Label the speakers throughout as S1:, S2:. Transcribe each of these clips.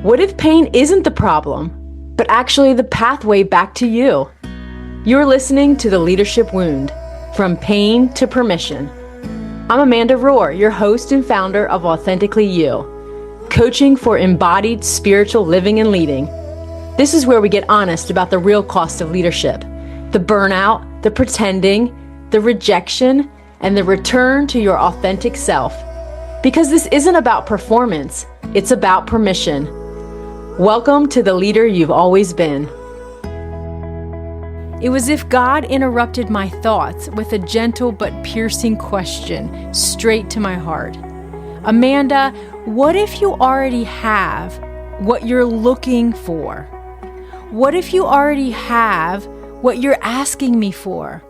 S1: What if pain isn't the problem, but actually the pathway back to you? You're listening to The Leadership Wound, From Pain to Permission. I'm Amanda Rohr, your host and founder of Authentically You, coaching for embodied spiritual living and leading. This is where we get honest about the real cost of leadership, the burnout, the pretending, the rejection, and the return to your authentic self. Because this isn't about performance, it's about permission. Welcome to the leader you've always been. It was as if God interrupted my thoughts with a gentle but piercing question straight to my heart. Amanda, what if you already have what you're looking for? What if you already have what you're asking me for?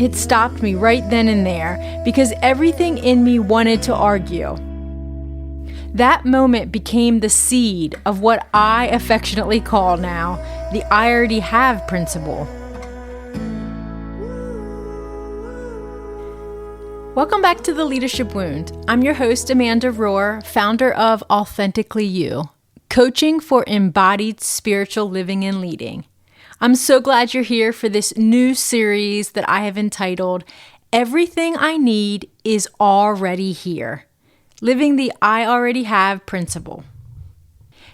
S1: It stopped me right then and there because everything in me wanted to argue. That moment became the seed of what I affectionately call now the I already have principle. Welcome back to The Leadership Wound. I'm your host, Amanda Rohr, founder of Authentically You, coaching for embodied spiritual living and leading. I'm so glad you're here for this new series that I have entitled, Everything I Need is Already Here. Living the I already have principle.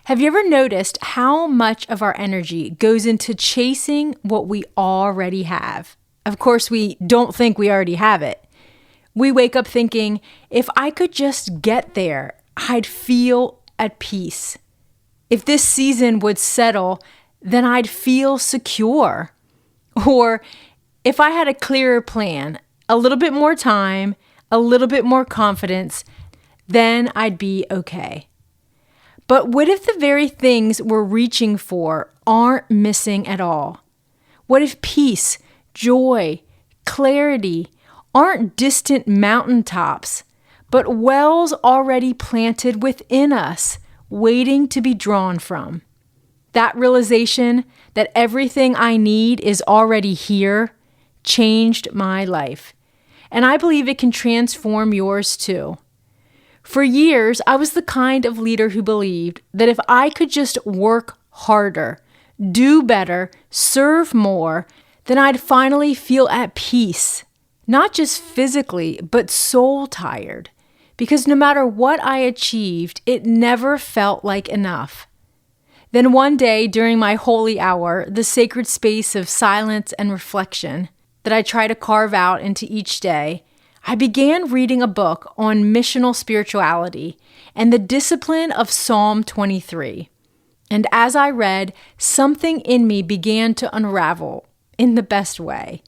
S1: Have you ever noticed how much of our energy goes into chasing what we already have? Of course, we don't think we already have it. We wake up thinking, if I could just get there, I'd feel at peace. If this season would settle, then I'd feel secure. Or if I had a clearer plan, a little bit more time, a little bit more confidence, then I'd be okay. But what if the very things we're reaching for aren't missing at all? What if peace, joy, clarity aren't distant mountaintops, but wells already planted within us, waiting to be drawn from? That realization that everything I need is already here changed my life. And I believe it can transform yours too. For years, I was the kind of leader who believed that if I could just work harder, do better, serve more, then I'd finally feel at peace. Not just physically, but soul tired. Because no matter what I achieved, it never felt like enough. Then one day during my holy hour, the sacred space of silence and reflection that I try to carve out into each day, I began reading a book on missional spirituality and the discipline of Psalm 23. And as I read, something in me began to unravel in the best way.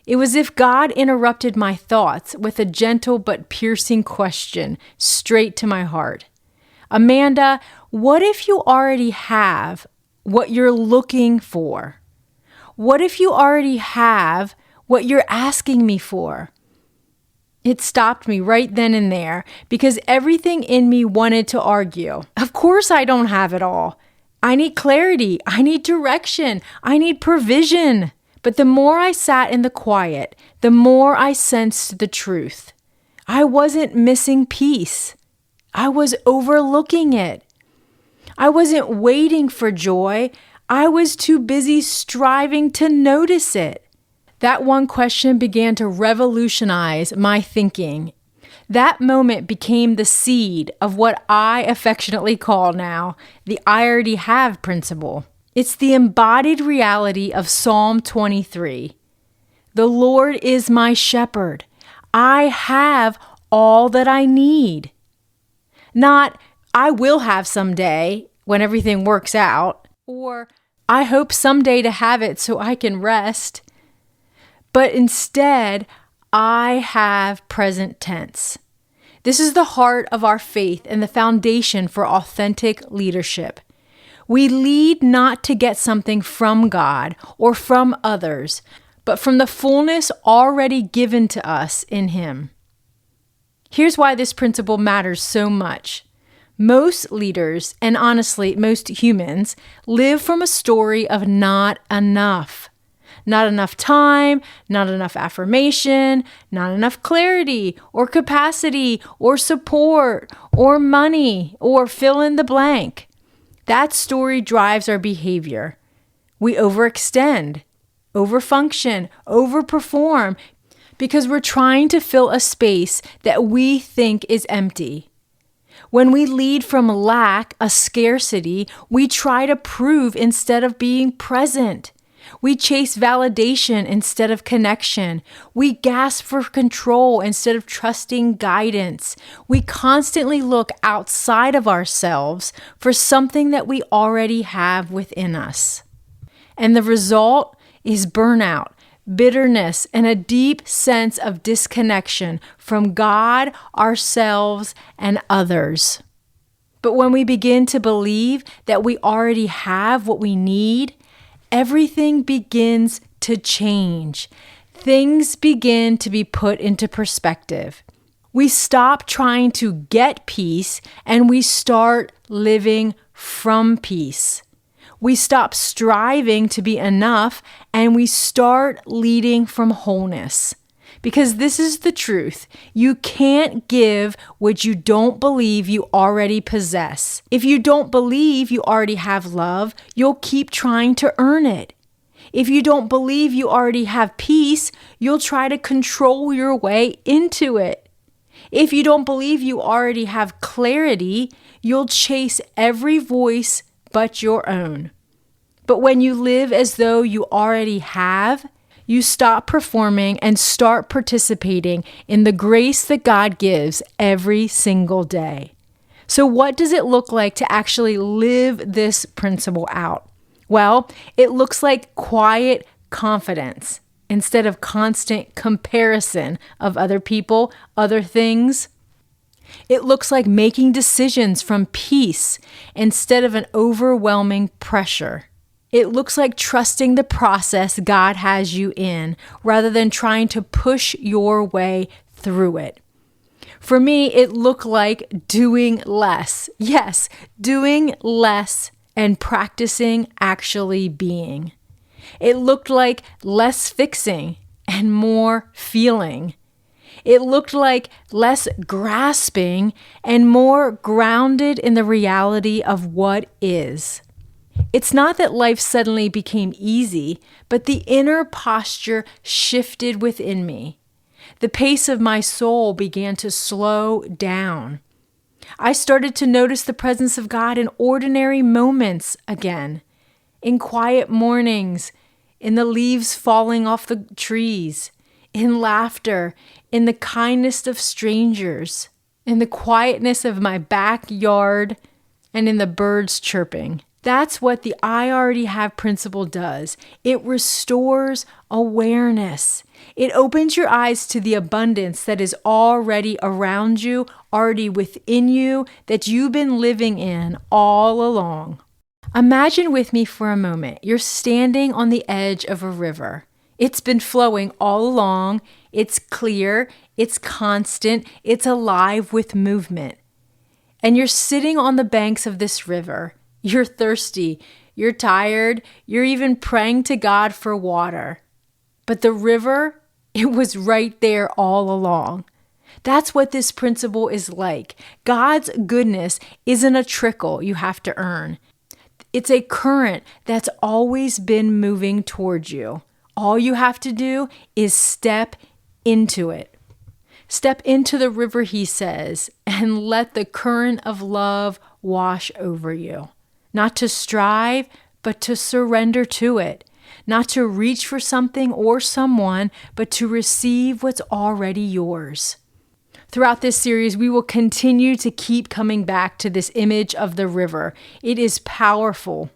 S1: It was as if God interrupted my thoughts with a gentle but piercing question straight to my heart. Amanda, what if you already have what you're looking for? What if you already have what you're asking me for? It stopped me right then and there because everything in me wanted to argue. Of course I don't have it all. I need clarity. I need direction. I need provision. But the more I sat in the quiet, the more I sensed the truth. I wasn't missing peace. I was overlooking it. I wasn't waiting for joy. I was too busy striving to notice it. That one question began to revolutionize my thinking. That moment became the seed of what I affectionately call now the I already have principle. It's the embodied reality of Psalm 23. The Lord is my shepherd. I have all that I need. Not, I will have someday when everything works out, or I hope someday to have it so I can rest. But instead, I have present tense. This is the heart of our faith and the foundation for authentic leadership. We lead not to get something from God or from others, but from the fullness already given to us in Him. Here's why this principle matters so much. Most leaders, and honestly, most humans, live from a story of not enough. Not enough time, not enough affirmation, not enough clarity or capacity or support or money or fill in the blank. That story drives our behavior. We overextend, overfunction, overperform because we're trying to fill a space that we think is empty. When we lead from lack, a scarcity, we try to prove instead of being present. We chase validation instead of connection. We gasp for control instead of trusting guidance. We constantly look outside of ourselves for something that we already have within us. And the result is burnout, bitterness, and a deep sense of disconnection from God, ourselves, and others. But when we begin to believe that we already have what we need, everything begins to change. Things begin to be put into perspective. We stop trying to get peace and we start living from peace. We stop striving to be enough and we start leading from wholeness. Because this is the truth. You can't give what you don't believe you already possess. If you don't believe you already have love, you'll keep trying to earn it. If you don't believe you already have peace, you'll try to control your way into it. If you don't believe you already have clarity, you'll chase every voice but your own. But when you live as though you already have, you stop performing and start participating in the grace that God gives every single day. So what does it look like to actually live this principle out? Well, it looks like quiet confidence instead of constant comparison of other people, other things. It looks like making decisions from peace instead of an overwhelming pressure. It looks like trusting the process God has you in rather than trying to push your way through it. For me, it looked like doing less. Yes, doing less and practicing actually being. It looked like less fixing and more feeling. It looked like less grasping and more grounded in the reality of what is. It's not that life suddenly became easy, but the inner posture shifted within me. The pace of my soul began to slow down. I started to notice the presence of God in ordinary moments again, in quiet mornings, in the leaves falling off the trees, in laughter, in the kindness of strangers, in the quietness of my backyard, and in the birds chirping. That's what the I already have principle does. It restores awareness. It opens your eyes to the abundance that is already around you, already within you, that you've been living in all along. Imagine with me for a moment, you're standing on the edge of a river. It's been flowing all along. It's clear. It's constant. It's alive with movement. And you're sitting on the banks of this river. You're thirsty, you're tired, you're even praying to God for water. But the river, it was right there all along. That's what this principle is like. God's goodness isn't a trickle you have to earn. It's a current that's always been moving towards you. All you have to do is step into it. Step into the river, he says, and let the current of love wash over you. Not to strive, but to surrender to it. Not to reach for something or someone, but to receive what's already yours. Throughout this series, we will continue to keep coming back to this image of the river. It is powerful.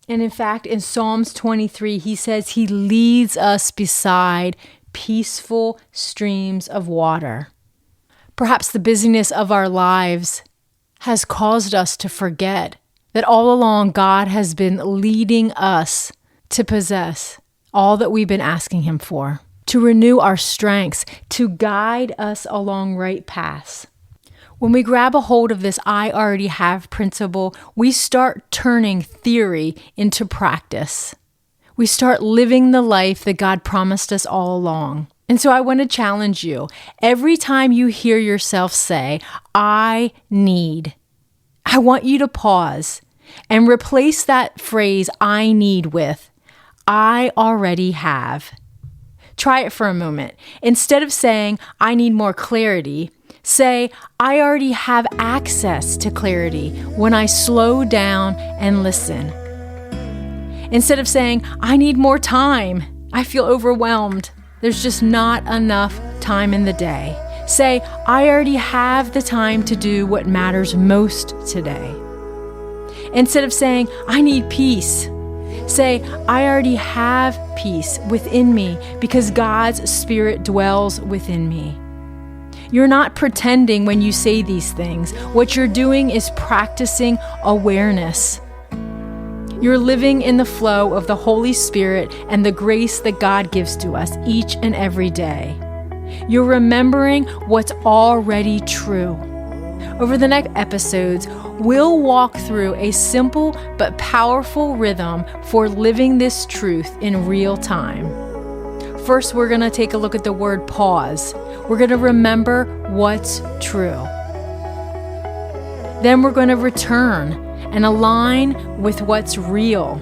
S1: And in fact, in Psalms 23, he says he leads us beside peaceful streams of water. Perhaps the busyness of our lives has caused us to forget that all along God has been leading us to possess all that we've been asking him for, to renew our strengths, to guide us along right paths. When we grab a hold of this I already have principle, we start turning theory into practice. We start living the life that God promised us all along. And so I want to challenge you. Every time you hear yourself say, I need, I want you to pause and replace that phrase "I need" with "I already have." Try it for a moment. Instead of saying, "I need more clarity," say, "I already have access to clarity when I slow down and listen." Instead of saying, "I need more time, I feel overwhelmed, there's just not enough time in the day," say, "I already have the time to do what matters most today." Instead of saying, "I need peace," say, "I already have peace within me because God's Spirit dwells within me." You're not pretending when you say these things. What you're doing is practicing awareness. You're living in the flow of the Holy Spirit and the grace that God gives to us each and every day. You're remembering what's already true. Over the next episodes, we'll walk through a simple but powerful rhythm for living this truth in real time. First, we're going to take a look at the word pause. We're going to remember what's true. Then we're going to return and align with what's real.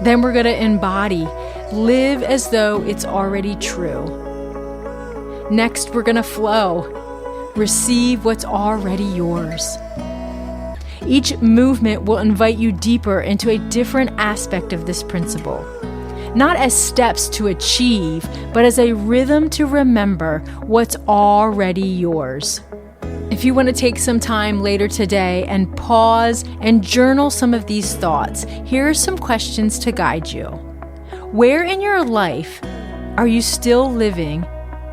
S1: Then we're going to embody, live as though it's already true. Next, we're going to flow, receive what's already yours. Each movement will invite you deeper into a different aspect of this principle, not as steps to achieve, but as a rhythm to remember what's already yours. If you want to take some time later today and pause and journal some of these thoughts, here are some questions to guide you. Where in your life are you still living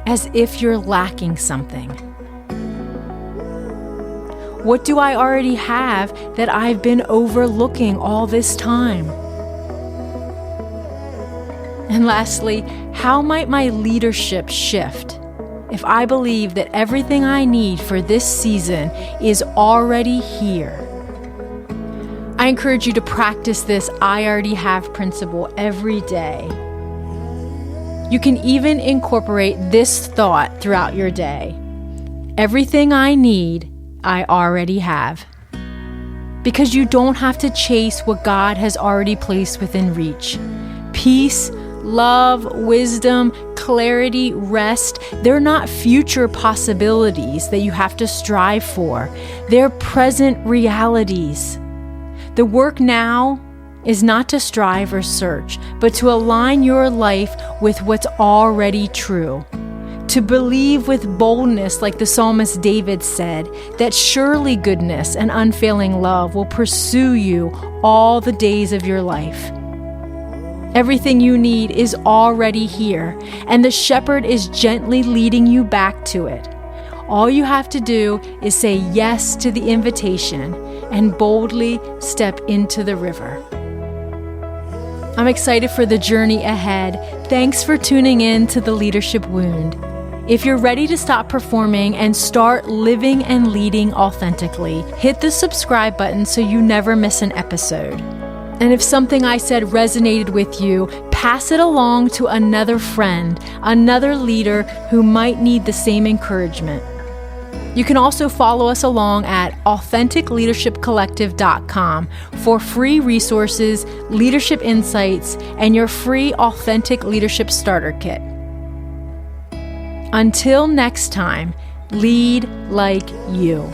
S1: as if you're lacking something? What do I already have that I've been overlooking all this time? And lastly, how might my leadership shift if I believe that everything I need for this season is already here? I encourage you to practice this "I already have" principle every day. You can even incorporate this thought throughout your day. Everything I need, I already have. Because you don't have to chase what God has already placed within reach. Peace, love, wisdom, clarity, rest, they're not future possibilities that you have to strive for. They're present realities. The work now is not to strive or search, but to align your life with what's already true. To believe with boldness, like the psalmist David said, that surely goodness and unfailing love will pursue you all the days of your life. Everything you need is already here, and the shepherd is gently leading you back to it. All you have to do is say yes to the invitation and boldly step into the river. I'm excited for the journey ahead. Thanks for tuning in to The Leadership Wound. If you're ready to stop performing and start living and leading authentically, hit the subscribe button so you never miss an episode. And if something I said resonated with you, pass it along to another friend, another leader who might need the same encouragement. You can also follow us along at authenticleadershipcollective.com for free resources, leadership insights, and your free Authentic Leadership Starter Kit. Until next time, lead like you.